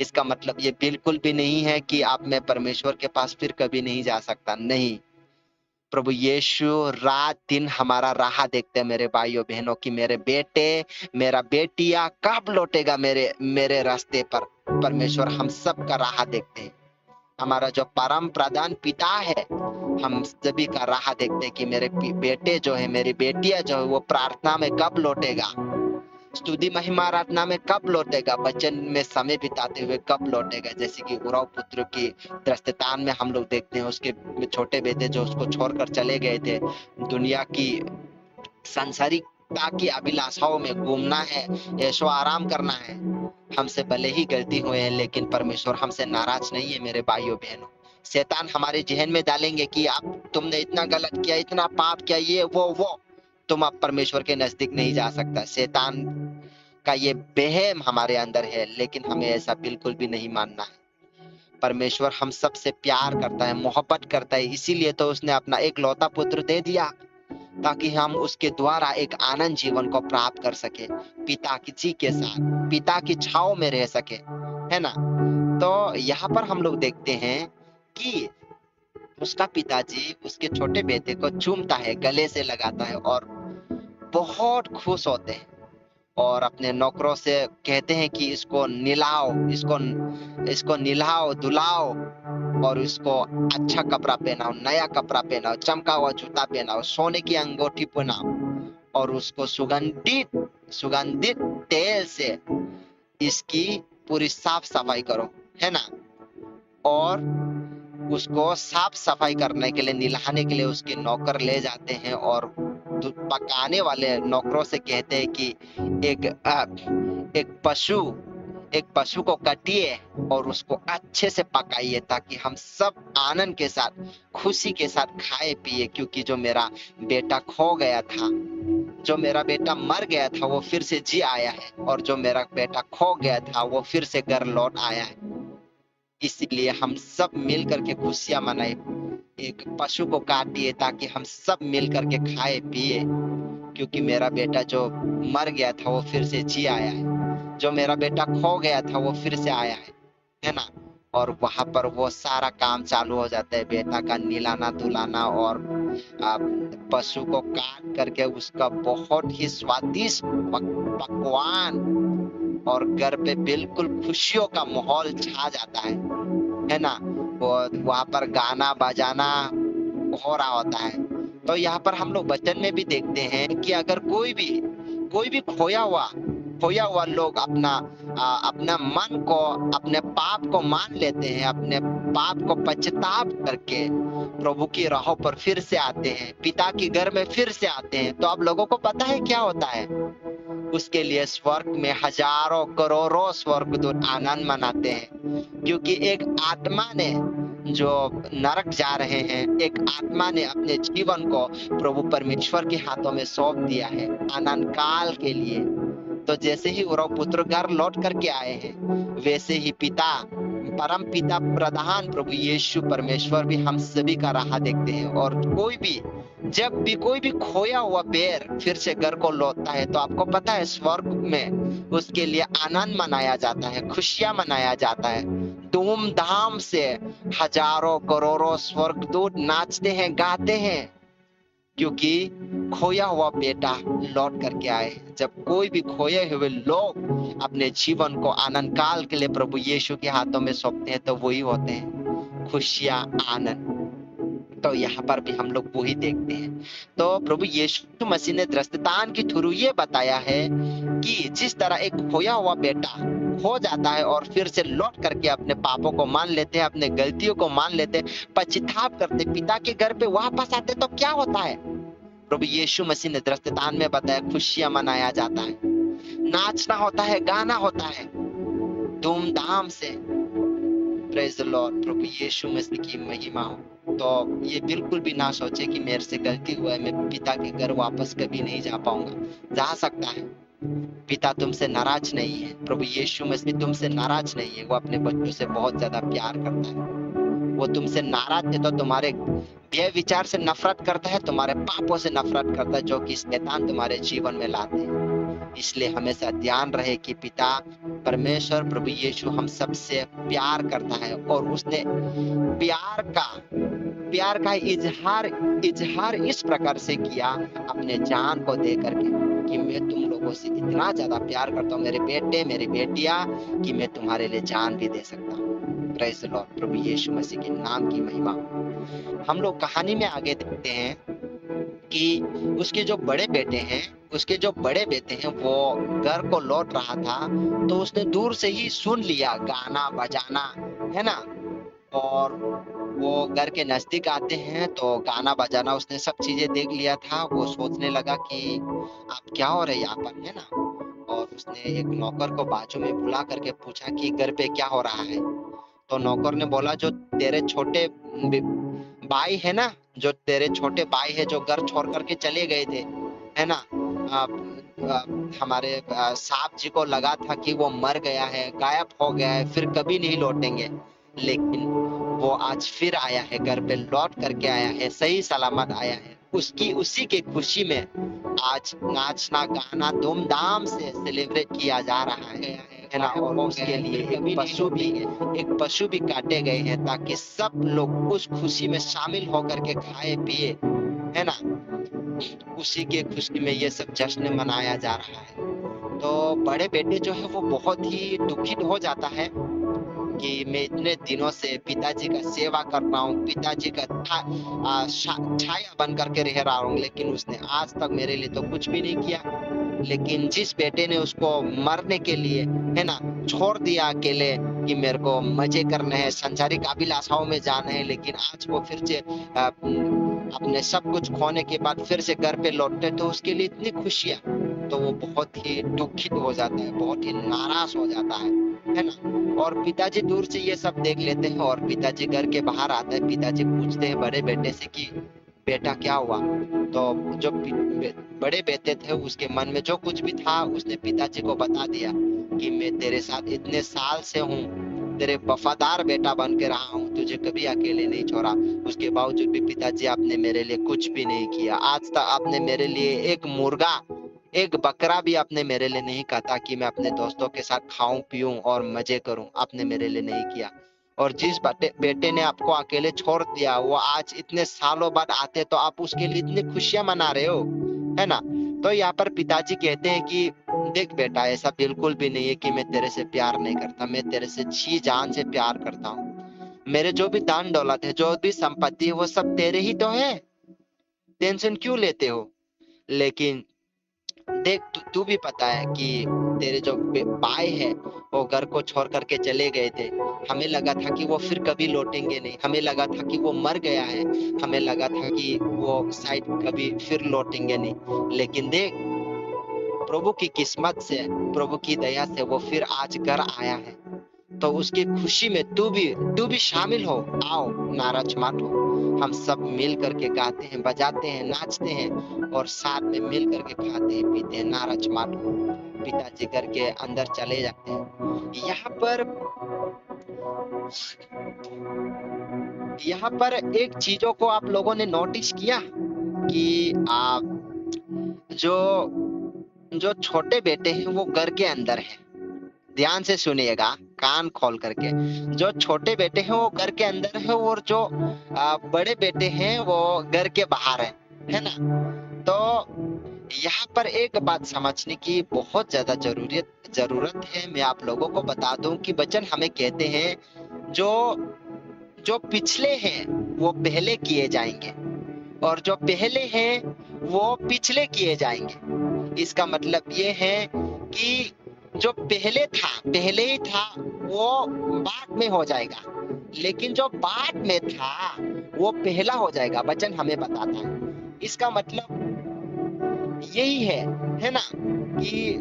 इसका मतलब ये बिल्कुल भी नहीं है कि आप मैं परमेश्वर के पास फिर कभी नहीं जा सकता, नहीं। प्रभु यीशु रात दिन हमारा राह देखते हैं मेरे भाइयों बहनों की, मेरे बेटे, मेरा बेटिया कब लौटेगा मेरे मेरे रास्ते पर। परमेश्वर हम सब का राह देखते हैं, हमारा जो परम प्रधान पिता है, हम सभी का राह देखते हैं कि मेरे बेटे जो है, मेरी बेटिया जो है, वो प्रार्थना में कब लौटेगा, स्तुति महिमा आराधना में कब लौटेगा, वचन में समय बिताते हुए कब लौटेगा। जैसे कि उराव पुत्र की दृष्टांत में हम लोग देखते हैं, उसके छोटे बेटे जो उसको छोड़कर चले गए थे, दुनिया की सांसारिकता की अभिलाषाओं में घूमना है, ऐशो आराम करना है। हमसे भले ही गलती हुए हैं, लेकिन परमेश्वर हमसे नाराज नहीं है मेरे भाइयों बहनों। शैतान हमारे जहन में डालेंगे कि आप, तुमने इतना गलत किया, इतना पाप किया, ये वो तुम अब परमेश्वर के नजदीक नहीं जा सकता। शैतान का ये बेहम हमारे अंदर है, लेकिन हमें ऐसा बिल्कुल भी नहीं मानना है। परमेश्वर हम सबसे प्यार करता है, मोहब्बत करता है, इसीलिए तो उसने अपना एक लौता पुत्र दे दिया। ताकि हम उसके द्वारा एक आनंद जीवन को प्राप्त कर सके, पिता की जी के साथ, पिता की छाँव में रह सके, है ना? तो यहाँ पर हम लोग देखते हैं कि उसका पिताजी उसके छोटे बेटे को चूमता है, गले से लगाता है और बहुत खुश होते हैं और अपने नौकरों से कहते हैं कि इसको नहलाओ, इसको नहलाओ, धुलाओ और इसको अच्छा कपड़ा पहनाओ, नया कपड़ा पहनाओ, चमका हुआ जूता पहनाओ, सोने की अंगूठी पहनाओ और उसको सुगंधित तेल से इसकी पूरी साफ सफाई करो, है ना? और उसको साफ सफाई करने के लिए, नहलाने के लिए उसके नौकर ले जाते हैं और पकाने वाले नौकरों से कहते हैं कि एक पशु को काटिए और उसको अच्छे से पकाइए ताकि हम सब आनंद के साथ, खुशी के साथ खाए पिए, क्योंकि जो मेरा बेटा खो गया था, जो मेरा बेटा मर गया था, वो फिर से जी आया है और जो मेरा बेटा खो गया था वो फिर से घर लौट आया है। इसलिए हम सब मिल करके खुशियां मनाए, एक पशु को काट दिए ताकि हम सब मिल करके खाए पिए, क्योंकि मेरा बेटा जो मर गया था वो फिर से जी आया है, जो मेरा बेटा खो गया था वो फिर से आया है ना? और वहां पर वो सारा काम चालू हो जाता है, बेटा का नहलाना धुलाना और पशु को काट करके उसका बहुत ही स्वादिष्ट पकवान और घर पे बिल्कुल खुशियों का माहौल छा जाता है ना? और वहां पर गाना बजाना हो रहा होता है। तो यहाँ पर हम लोग वचन में भी देखते हैं कि अगर कोई भी खोया हुआ लोग अपना मन को, अपने पाप को मान लेते हैं, अपने पाप को पश्चाताप करके प्रभु की राहों पर फिर से आते हैं, पिता के घर में फिर से आते हैं, तो आप लोगों को पता है क्या होता है? उसके लिए स्वर्ग में हजारों करोड़ों स्वर्गदूत आनंद मनाते हैं, क्योंकि एक आत्मा ने जो नरक जा रहे हैं, एक आत्मा ने अपने जीवन को प्रभु परमेश्वर के हाथों में सौंप दिया है आनंद काल के लिए। तो जैसे ही उरव पुत्र घर लौट करके आए हैं, वैसे ही पिता, परम पिता प्रधान प्रभु यीशु परमेश्वर भी हम सभी का राह देखते हैं। और जब भी कोई भी खोया हुआ पैर फिर से घर को लौटता है, तो आपको पता है स्वर्ग में उसके लिए आनंद मनाया जाता है, खुशियां मनाया जाता है, धूमधाम से हजारों करोड़ों स्वर्गदूत नाचते हैं, गाते हैं, क्योंकि खोया हुआ बेटा लौट करके आए। जब कोई भी खोए हुए लोग अपने जीवन को आनंद काल के लिए प्रभु यीशु के हाथों में सौंपते हैं, तो वही होते हैं खुशियां, आनंद। तो यहाँ पर भी हम लोग वही देखते हैं। तो प्रभु यीशु मसीह ने दृष्टांत के थ्रू ये बताया है कि जिस तरह एक खोया हुआ बेटा खो जाता है और फिर से लौट करके अपने पापों को मान लेते हैं, अपने गलतियों को मान लेते हैं, पश्चाताप करते, पिता के घर पे वापस आते, तो क्या होता है? प्रभु यीशु मसीह ने दृष्टांत में बताया, खुशियां मनाया जाता है, नाचना होता है, गाना होता है धूमधाम से। प्रेज द लॉर्ड, प्रभु यीशु मसीह की महिमा हो। तो ये बिल्कुल भी ना सोचे कि मेरे से गलती हुआ है, मैं पिता के घर वापस कभी नहीं जा पाऊंगा। जा सकता है, पिता तुमसे नाराज नहीं है, प्रभु यीशु मसीह तुमसे नाराज नहीं है। वो अपने बच्चों से बहुत ज्यादा प्यार करता है। वो तुमसे नाराज है तो तुम्हारे व्यय विचार से नफरत करता है, तुम्हारे पापों से नफरत करता है, जो कि शैतान तुम्हारे जीवन में लाते हैं। इसलिए हमेशा ध्यान रहे कि पिता परमेश्वर प्रभु यीशु हम सबसे प्यार करता है और उसने प्यार का इजहार इस प्रकार से किया अपने जान को दे करके कि मैं तुम लोगों से इतना ज्यादा प्यार करता हूँ मेरे बेटे, मेरी बेटियां, कि मैं तुम्हारे लिए जान भी दे सकता हूँ। प्रेज़ द लॉर्ड, प्रभु यीशु मसीह के नाम की महिमा। हम लोग कहानी में आगे देखते हैं कि उसके जो बड़े बेटे हैं वो घर को लौट रहा था, तो उसने दूर से ही सुन लिया गाना बजाना, है ना? और वो घर के नजदीक आते हैं तो गाना बजाना उसने सब चीजें देख लिया था। वो सोचने लगा कि आप क्या हो रहे यहाँ पर, है ना? और उसने एक नौकर को बाजू में बुला करके पूछा कि घर पे क्या हो रहा है? तो नौकर ने बोला, जो तेरे छोटे भाई है ना, जो तेरे छोटे भाई है जो घर छोड़ करके चले गए थे, है ना? हमारे साहब जी को लगा था कि वो मर गया है, गायब हो गया है, फिर कभी नहीं लौटेंगे, लेकिन वो आज फिर आया है, घर पे लौट करके आया है, सही सलामत आया है। उसी के खुशी में आज नाचना गाना धूमधाम से सेलिब्रेट किया जा रहा है ना। और उसके लिए एक पशु भी काटे गए हैं ताकि सब लोग उस खुशी में शामिल होकर के खाए पिए, है ना। उसी के खुशी में ये सब जश्न मनाया जा रहा है। तो बड़े बेटे जो है वो बहुत ही दुखित हो जाता है कि मैं इतने दिनों से पिताजी का सेवा कर रहा हूँ, पिताजी का छाया बन करके रह रहा हूँ, लेकिन उसने आज तक मेरे लिए तो कुछ भी नहीं किया। लेकिन जिस बेटे ने उसको मरने के लिए, है ना, छोड़ दिया अकेले कि मेरे को मजे करने हैं, संसारिक अभिलाषाओं में जाना है, लेकिन आज वो फिर से अपने सब कुछ खोने के बाद फिर से घर पे लौटते तो उसके लिए इतनी खुशियां, तो वो बहुत ही दुखित हो जाता है, बहुत ही नाराज हो जाता है ना। और पिताजी दूर से ये सब देख लेते हैं और पिताजी घर के बाहर आते हैं। पिताजी पूछते हैं बड़े बेटे से कि बेटा क्या हुआ। तो जो बड़े बेटे थे उसके मन में जो कुछ भी था उसने पिताजी को बता दिया कि मैं तेरे साथ इतने साल से हूँ, तेरे वफादार बेटा बन के रहा हूँ, तुझे कभी अकेले नहीं छोड़ा। उसके बावजूद भी पिताजी आपने मेरे लिए कुछ भी नहीं किया। आज तक आपने मेरे लिए एक मुर्गा, एक बकरा भी आपने मेरे लिए नहीं काटा कि मैं अपने दोस्तों के साथ खाऊं पीऊं और मजे करूं, आपने मेरे लिए नहीं किया। और जिस बेटे ने आपको अकेले छोड़ दिया वो आज इतने सालों बाद आते तो आप उसके लिए इतनी खुशियां मना रहे हो, है ना। तो यहाँ पर पिताजी कहते हैं कि देख बेटा, ऐसा बिल्कुल भी नहीं है कि मैं तेरे से प्यार नहीं करता, मैं तेरे से जी जान से प्यार करता हूँ। मेरे जो भी दान दौलत है, जो भी संपत्ति है, वो सब तेरे ही तो है, टेंशन क्यों लेते हो। लेकिन देख तू भी पता है कि तेरे जो भाई है वो घर को छोड़ करके चले गए थे। हमें लगा था कि वो फिर कभी लौटेंगे नहीं, हमें लगा था कि वो मर गया है, हमें लगा था कि वो शायद कभी फिर लौटेंगे नहीं। लेकिन देख, प्रभु की किस्मत से, प्रभु की दया से वो फिर आज घर आया है। तो उसकी खुशी में तू भी शामिल हो। आओ, नाराज मत हो। हम सब मिल करके गाते हैं, बजाते हैं, नाचते हैं और साथ में मिल करके खाते हैं, पीते हैं, नाराज मत हो। पिताजी घर के अंदर चले जाते हैं। यहाँ पर एक चीजों को आप लोगों ने नोटिस किया कि जो छोटे बेटे हैं वो घर के अंदर है। ध्यान से सुनिएगा, कान खोल करके। जो छोटे बेटे हैं वो घर के अंदर है और जो बड़े बेटे हैं वो घर के बाहर है ना। तो यहाँ पर एक बात समझने की बहुत ज्यादा जरूरत है। मैं आप लोगों को बता दूं कि वचन हमें कहते हैं जो पिछले हैं वो पहले किए जाएंगे और जो पहले हैं वो पिछले किए जाएंगे। इसका मतलब ये है कि जो पहले ही था वो बाद में हो जाएगा, लेकिन जो बाद में था वो पहला हो जाएगा। वचन हमें बताता है। इसका मतलब यही है ना, कि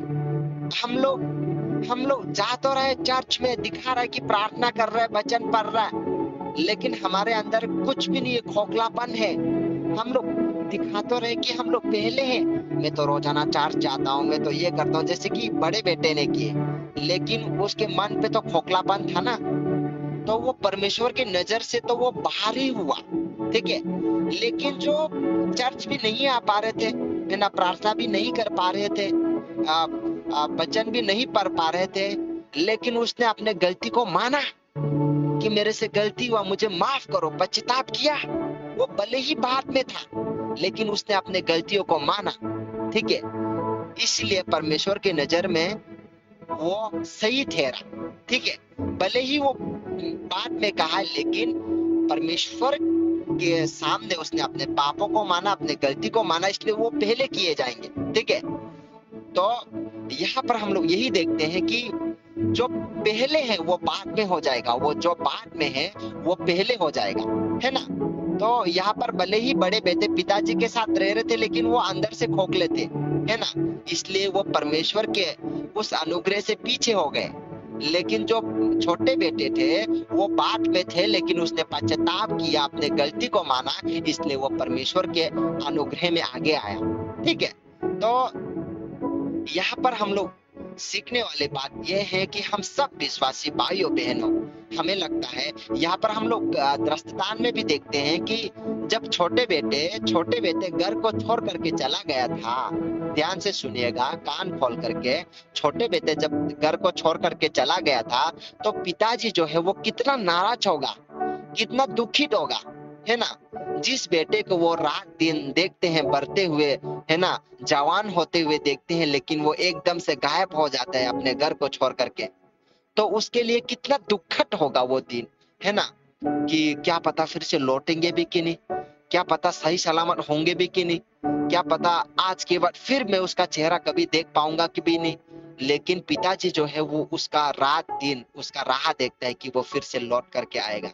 हम लोग जा तो रहे चर्च में, दिखा रहा है कि प्रार्थना कर रहा है, वचन पढ़ रहा है, लेकिन हमारे अंदर कुछ भी नहीं है, खोखलापन है। हम लोग दिखा तो रहे कि हम लोग पहले हैं, मैं तो रोजाना चर्च जाता हूँ, मैं तो ये करता हूँ, जैसे कि बड़े बेटे ने किए, लेकिन उसके मन पे तो खोखलापन था ना। तो वो परमेश्वर की नजर से तो वो बाहर ही हुआ, ठीक है। लेकिन जो चर्च भी नहीं आ पा रहे थे, है ना, प्रार्थना भी नहीं कर पा रहे थे, वचन भी नहीं पढ़ पा रहे थे, लेकिन उसने अपने गलती को माना कि मेरे से गलती हुआ, मुझे माफ करो, पश्चाताप किया। वो भले ही बाद में था, लेकिन उसने अपने गलतियों को माना, ठीक है। इसलिए परमेश्वर की नजर में वो सही ठहरा, ठीक है। भले ही वो बाद में कहा, लेकिन परमेश्वर के सामने उसने अपने पापों को माना, अपने गलती को माना, इसलिए वो पहले किए जाएंगे, ठीक है। तो यहाँ पर हम लोग यही देखते हैं कि जो पहले है वो बाद में हो जाएगा, वो जो बाद में है वो पहले हो जाएगा, है ना। तो यहाँ पर भले ही बड़े बेटे पिताजी के साथ रह रहे थे, लेकिन वो अंदर से खोखले थे, है ना, इसलिए वो परमेश्वर के उस अनुग्रह से पीछे हो गए। लेकिन जो छोटे बेटे थे वो बाद में थे, लेकिन उसने पश्चाताप किया, अपने गलती को माना, इसलिए वो परमेश्वर के अनुग्रह में आगे आया, ठीक है। तो यहाँ पर हम लोग सीखने वाली बात यह है कि हम सब विश्वासी भाइयों बहनों, हमें लगता है यहाँ पर हम लोग दृष्टांत में भी देखते हैं कि जब छोटे बेटे घर को छोड़ करके चला गया था। ध्यान से सुनिएगा, कान खोल करके। छोटे बेटे जब घर को छोड़ करके चला गया था, तो पिताजी जो है वो कितना नाराज होगा, कितना दुखित होगा, है ना। जिस बेटे को वो रात दिन देखते हैं बढ़ते हुए, है ना, जवान होते हुए देखते हैं, लेकिन वो एकदम से गायब हो जाता है अपने घर को छोड़ करके, तो उसके लिए कितना दुखद होगा वो दिन, है ना। कि क्या पता फिर से लौटेंगे भी कि नहीं, क्या पता सही सलामत होंगे भी कि नहीं, क्या पता आज के बाद फिर मैं उसका चेहरा कभी देख पाऊंगा कि भी नहीं। लेकिन पिताजी जो है वो उसका रात दिन उसका राह देखता है कि वो फिर से लौट करके आएगा।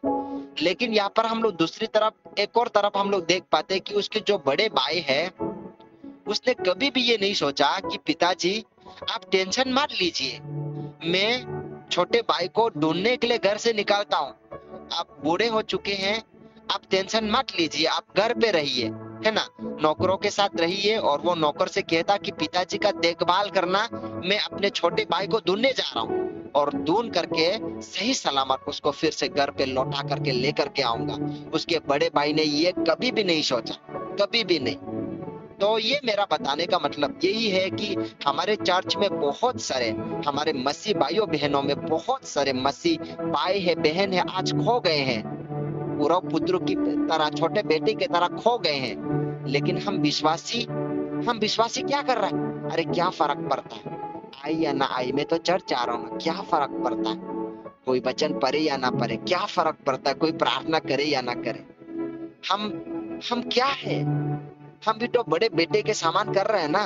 लेकिन यहाँ पर हम लोग दूसरी तरफ एक और तरफ हम लोग देख पाते हैं कि उसके जो बड़े भाई है, उसने कभी भी ये नहीं सोचा कि पिताजी आप टेंशन मत लीजिए, मैं छोटे भाई को ढूंढने के लिए घर से निकालता हूँ, आप बूढ़े हो चुके हैं, आप टेंशन मत लीजिए, आप घर पे रहिए, है ना, नौकरों के साथ रहिए। और वो नौकर से कहता कि पिताजी का देखभाल करना, मैं अपने छोटे भाई को ढूंढने जा रहा हूँ और ढूंढ करके सही सलामत उसको फिर से घर पे लौटा करके लेकर के आऊंगा। उसके बड़े भाई ने ये कभी भी नहीं सोचा, कभी भी नहीं। तो ये मेरा बताने का मतलब यही है कि हमारे चर्च में बहुत सारे, हमारे मसीह भाइयों बहनों में बहुत सारे मसीह भाई है बहन है आज खो गए हैं, पूरा पुत्र की तरह छोटे बेटे की तरह खो गए हैं। लेकिन हम विश्वासी क्या कर रहा है, अरे क्या फर्क पड़ता है आई या ना आई, मैं तो चर्च जा रहा हूँ ना, क्या फर्क पड़ता है, कोई वचन पढ़े या ना पढ़े, क्या फर्क पड़ता है, कोई प्रार्थना करे या ना करे। हम क्या है, हम भी तो बड़े बेटे के समान कर रहे हैं ना।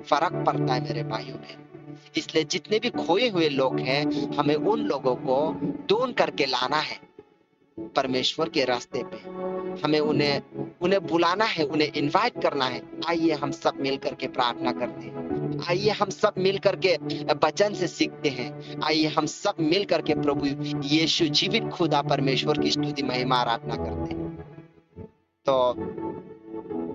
फर्क पड़ता है मेरे भाइयों में। इसलिए जितने भी खोए हुए लोग हैं, हमें उन लोगों को ढूंढ करके लाना है परमेश्वर के रास्ते पे। हमें उन्हें बुलाना है, उन्हें इनवाइट करना है। आइए हम सब मिल करके प्रार्थना करते हैं, आइए हम सब मिल करके वचन से सीखते हैं, आइए हम सब मिल करके प्रभु यीशु जीवित खुदा परमेश्वर की स्तुति महिमा आराधना करते हैं। तो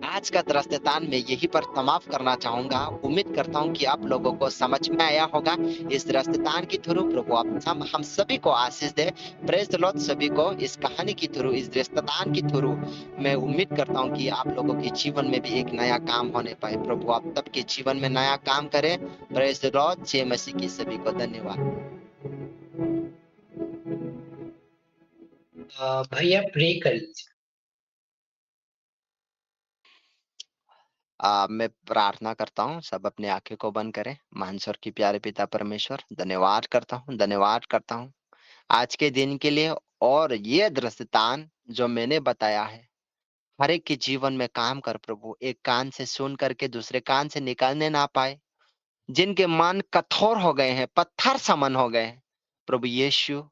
आज का दृष्टांत में यही पर समाप्त करना चाहूंगा। उम्मीद करता हूं कि आप लोगों को समझ में आया होगा। इस दृष्टांत के थ्रू प्रभु आप हम सभी को आशीष दे। प्रेज द लॉर्ड सभी को इस कहानी के थ्रू, इस दृष्टांत के थ्रू मैं उम्मीद करता हूं कि आप लोगों के जीवन में भी एक नया काम होने पाए। प्रभु आप सबके जीवन में नया काम करें। Praise the Lord. जय मसीह की सभी को धन्यवाद। भैया प्रे कर लीजिए। मैं प्रार्थना करता हूँ, सब अपने आंखें को बंद करें। महान स्वर की प्यारे पिता परमेश्वर, धन्यवाद करता हूँ आज के दिन के लिए। और ये दृष्टांत जो मैंने बताया है, हर एक के जीवन में काम कर प्रभु। एक कान से सुन करके दूसरे कान से निकालने ना पाए। जिनके मन कठोर हो गए हैं, पत्थर समन हो गए हैं, प्रभु यीशु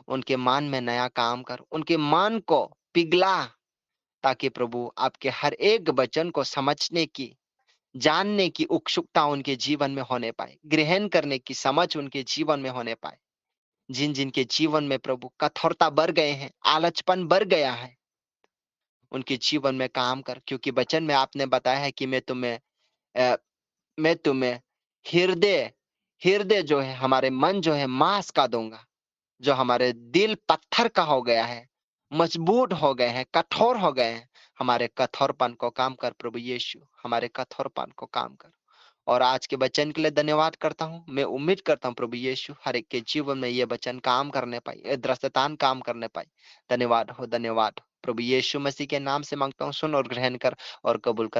उनके मन में नया काम कर, उनके मन को पिघला, ताकि प्रभु आपके हर एक वचन को समझने की, जानने की उत्सुकता उनके जीवन में होने पाए, ग्रहण करने की समझ उनके जीवन में होने पाए। जिन जिनके जीवन में प्रभु कठोरता बढ़ गए हैं, आलचपन बढ़ गया है, उनके जीवन में काम कर। क्योंकि वचन में आपने बताया है कि मैं तुम्हें हृदय हृदय जो है, हमारे मन जो है मांस का दूंगा। जो हमारे दिल पत्थर का हो गया है, मजबूत हो गए हैं, कठोर हो गए हैं, हमारे कठोरपन को काम कर प्रभु यीशु, हमारे कठोरपन को काम कर। और आज के वचन के लिए धन्यवाद करता हूँ। मैं उम्मीद करता हूँ प्रभु यीशु हर एक के जीवन में ये वचन काम करने पाए, ये दृष्टांत काम करने पाए। धन्यवाद हो प्रभु यीशु मसीह के नाम से मांगता हूँ, सुन और ग्रहण कर और कबूल कर।